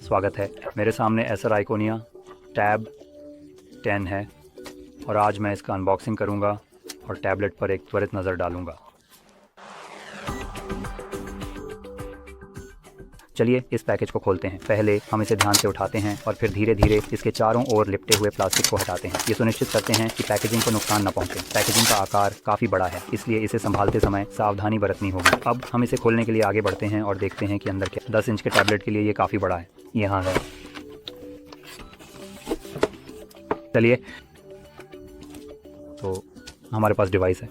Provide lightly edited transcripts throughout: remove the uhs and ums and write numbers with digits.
स्वागत है। मेरे सामने एसर आइकोनिया टैब 10 है और आज मैं इसका अनबॉक्सिंग करूंगा और टैबलेट पर एक त्वरित नज़र डालूंगा। चलिए इस पैकेज को खोलते हैं। पहले हम इसे ध्यान से उठाते हैं और फिर धीरे धीरे इसके चारों ओर लिपटे हुए प्लास्टिक को हटाते हैं। ये सुनिश्चित करते हैं कि पैकेजिंग को नुकसान न पहुंचे। पैकेजिंग का आकार काफ़ी बड़ा है, इसलिए इसे संभालते समय सावधानी बरतनी होगी। अब हम इसे खोलने के लिए आगे बढ़ते हैं और देखते हैं कि अंदर क्या। 10 इंच के टैबलेट के लिए ये काफ़ी बड़ा है। यहाँ है। चलिए, तो हमारे पास डिवाइस है।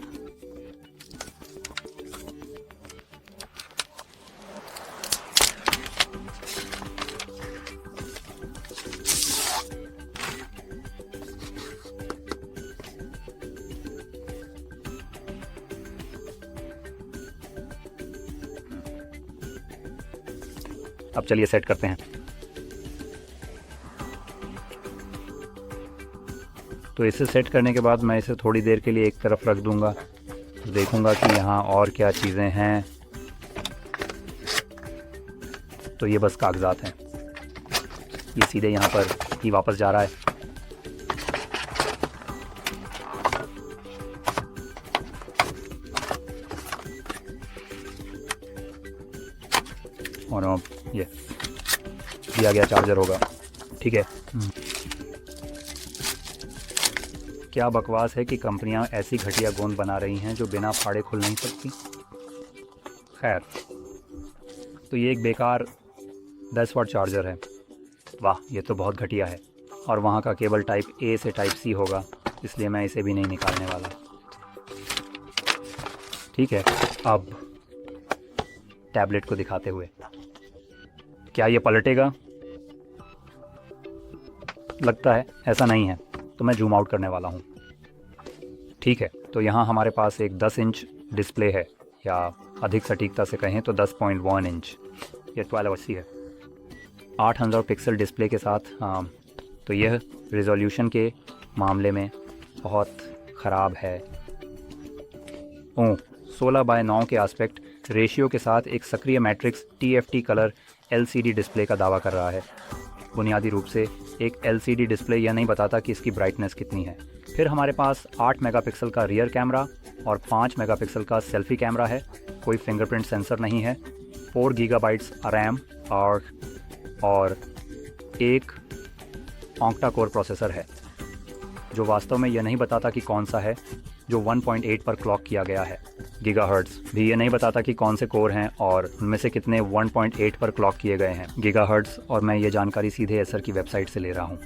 अब चलिए सेट करते हैं। तो इसे सेट करने के बाद मैं इसे थोड़ी देर के लिए एक तरफ रख दूंगा, तो देखूंगा कि यहाँ और क्या चीज़ें हैं। तो ये बस कागजात हैं। ये सीधे यहाँ पर ही वापस जा रहा है। और ये दिया गया चार्जर होगा। ठीक है। क्या बकवास है कि कंपनियां ऐसी घटिया गोंद बना रही हैं जो बिना फाड़े खुल नहीं सकती। खैर, तो ये एक बेकार 10 वाट चार्जर है। वाह, ये तो बहुत घटिया है। और वहाँ का केबल टाइप ए से टाइप सी होगा, इसलिए मैं इसे भी नहीं निकालने वाला। ठीक है, अब टैबलेट को दिखाते हुए, क्या ये पलटेगा? लगता है ऐसा नहीं है, तो मैं जूम आउट करने वाला हूँ। ठीक है, तो यहाँ हमारे पास एक 10 इंच डिस्प्ले है, या अधिक सटीकता से कहें तो 10.1 इंच। ये 1280 है। 8000 पिक्सल डिस्प्ले के साथ। तो यह रिजोल्यूशन के मामले में बहुत ख़राब है। 16:9 के आस्पेक्ट रेशियो के साथ एक सक्रिय matrix TFT colour LCD display का दावा कर रहा है। बुनियादी रूप से एक LCD डिस्प्ले यह नहीं बताता कि इसकी ब्राइटनेस कितनी है। फिर हमारे पास 8 मेगापिक्सल का रियर कैमरा और 5 मेगापिक्सल का सेल्फी कैमरा है। कोई फिंगरप्रिंट सेंसर नहीं है। 4 गीगाबाइट्स रैम और एक ऑक्टा कोर प्रोसेसर है, जो वास्तव में यह नहीं बताता कि कौन सा है, जो 1.8 पर क्लॉक किया गया है। गीगाहर्ट्ज़ भी ये नहीं बताता कि कौन से कोर हैं और उनमें से कितने 1.8 पर क्लॉक किए गए हैं। गीगाहर्ट्ज़, और मैं ये जानकारी सीधे एसर की वेबसाइट से ले रहा हूँ।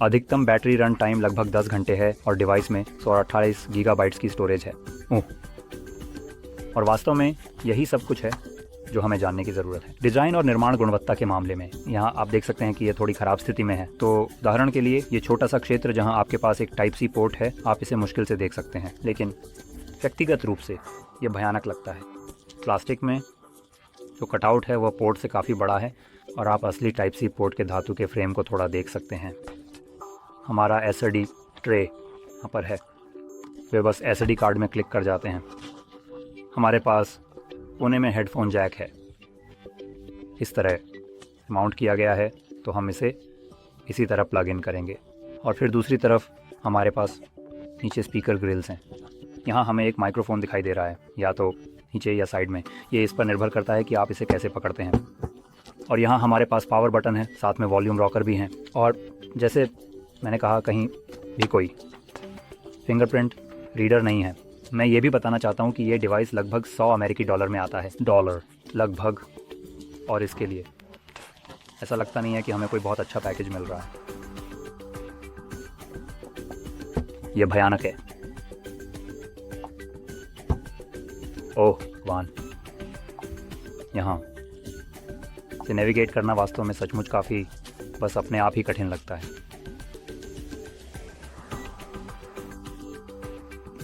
अधिकतम बैटरी रन टाइम लगभग 10 घंटे है और डिवाइस में 128 गीगाबाइट्स की स्टोरेज है। और वास्तव में यही सब कुछ है जो हमें जानने की ज़रूरत है। डिज़ाइन और निर्माण गुणवत्ता के मामले में यहाँ आप देख सकते हैं कि ये थोड़ी ख़राब स्थिति में है। तो उदाहरण के लिए ये छोटा सा क्षेत्र जहाँ आपके पास एक टाइप सी पोर्ट है, आप इसे मुश्किल से देख सकते हैं, लेकिन व्यक्तिगत रूप से ये भयानक लगता है। प्लास्टिक में जो कटआउट है वह पोर्ट से काफ़ी बड़ा है और आप असली टाइप सी पोर्ट के धातु के फ्रेम को थोड़ा देख सकते हैं। हमारा SD ट्रे यहाँ पर है। वे बस SD कार्ड में क्लिक कर जाते हैं। हमारे पास कोने में हेडफोन जैक है, इस तरह माउंट किया गया है, तो हम इसे इसी तरह प्लग इन करेंगे। और फिर दूसरी तरफ हमारे पास नीचे स्पीकर ग्रिल्स हैं। यहाँ हमें एक माइक्रोफोन दिखाई दे रहा है, या तो नीचे या साइड में। ये इस पर निर्भर करता है कि आप इसे कैसे पकड़ते हैं। और यहाँ हमारे पास पावर बटन है, साथ में वॉल्यूम रॉकर भी हैं। और जैसे मैंने कहा, कहीं भी कोई फिंगरप्रिंट रीडर नहीं है। मैं ये भी बताना चाहता हूँ कि ये डिवाइस लगभग $100 अमेरिकी में आता है। डॉलर लगभग। और इसके लिए ऐसा लगता नहीं है कि हमें कोई बहुत अच्छा पैकेज मिल रहा है। ये भयानक है। ओह भगवान, यहाँ से नेविगेट करना वास्तव में सचमुच काफ़ी बस अपने आप ही कठिन लगता है।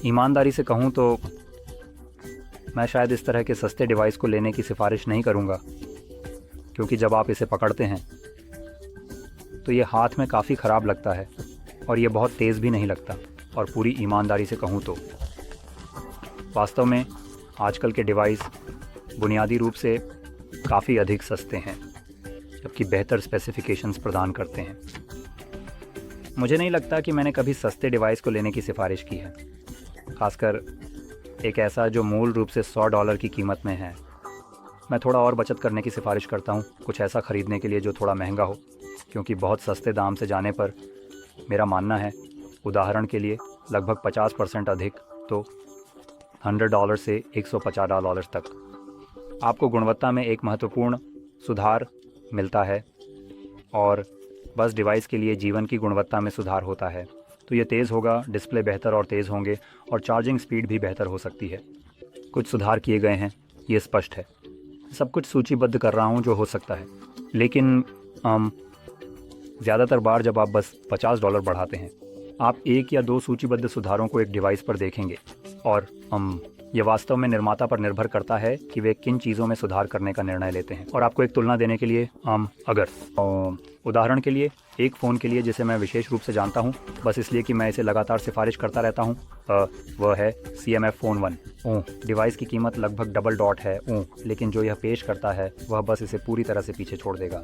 ईमानदारी से कहूँ तो मैं शायद इस तरह के सस्ते डिवाइस को लेने की सिफारिश नहीं करूँगा, क्योंकि जब आप इसे पकड़ते हैं तो ये हाथ में काफ़ी ख़राब लगता है और ये बहुत तेज़ भी नहीं लगता। और पूरी ईमानदारी से कहूँ तो वास्तव में आजकल के डिवाइस बुनियादी रूप से काफ़ी अधिक सस्ते हैं, जबकि बेहतर स्पेसिफिकेशंस प्रदान करते हैं। मुझे नहीं लगता कि मैंने कभी सस्ते डिवाइस को लेने की सिफारिश की है, खासकर एक ऐसा जो मूल रूप से $100 की कीमत में है। मैं थोड़ा और बचत करने की सिफारिश करता हूँ, कुछ ऐसा ख़रीदने के लिए जो थोड़ा महंगा हो, क्योंकि बहुत सस्ते दाम से जाने पर मेरा मानना है, उदाहरण के लिए लगभग 50% अधिक, तो $100 से $150 तक आपको गुणवत्ता में एक महत्वपूर्ण सुधार मिलता है और बस डिवाइस के लिए जीवन की गुणवत्ता में सुधार होता है। तो ये तेज़ होगा, डिस्प्ले बेहतर और तेज़ होंगे और चार्जिंग स्पीड भी बेहतर हो सकती है। कुछ सुधार किए गए हैं, ये स्पष्ट है। सब कुछ सूचीबद्ध कर रहा हूँ जो हो सकता है, लेकिन ज़्यादातर बार जब आप बस $50 बढ़ाते हैं, आप एक या दो सूचीबद्ध सुधारों को एक डिवाइस पर देखेंगे और ये वास्तव में निर्माता पर निर्भर करता है कि वे किन चीज़ों में सुधार करने का निर्णय लेते हैं। और आपको एक तुलना देने के लिए अगर उदाहरण के लिए एक फ़ोन के लिए जिसे मैं विशेष रूप से जानता हूँ, बस इसलिए कि मैं इसे लगातार सिफारिश करता रहता हूँ, वह है CMF फ़ोन 1। डिवाइस की कीमत लगभग डबल डॉट है, लेकिन जो यह पेश करता है वह बस इसे पूरी तरह से पीछे छोड़ देगा।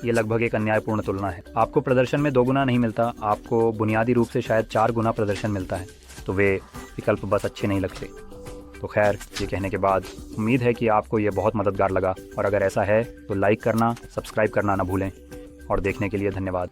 ये लगभग एक अन्यायपूर्ण तुलना है। आपको प्रदर्शन में 2 गुना नहीं मिलता, आपको बुनियादी रूप से शायद 4 गुना प्रदर्शन मिलता है, तो वे विकल्प बस अच्छे नहीं लगते। तो खैर, ये कहने के बाद उम्मीद है कि आपको ये बहुत मददगार लगा, और अगर ऐसा है तो लाइक करना, सब्सक्राइब करना ना भूलें, और देखने के लिए धन्यवाद।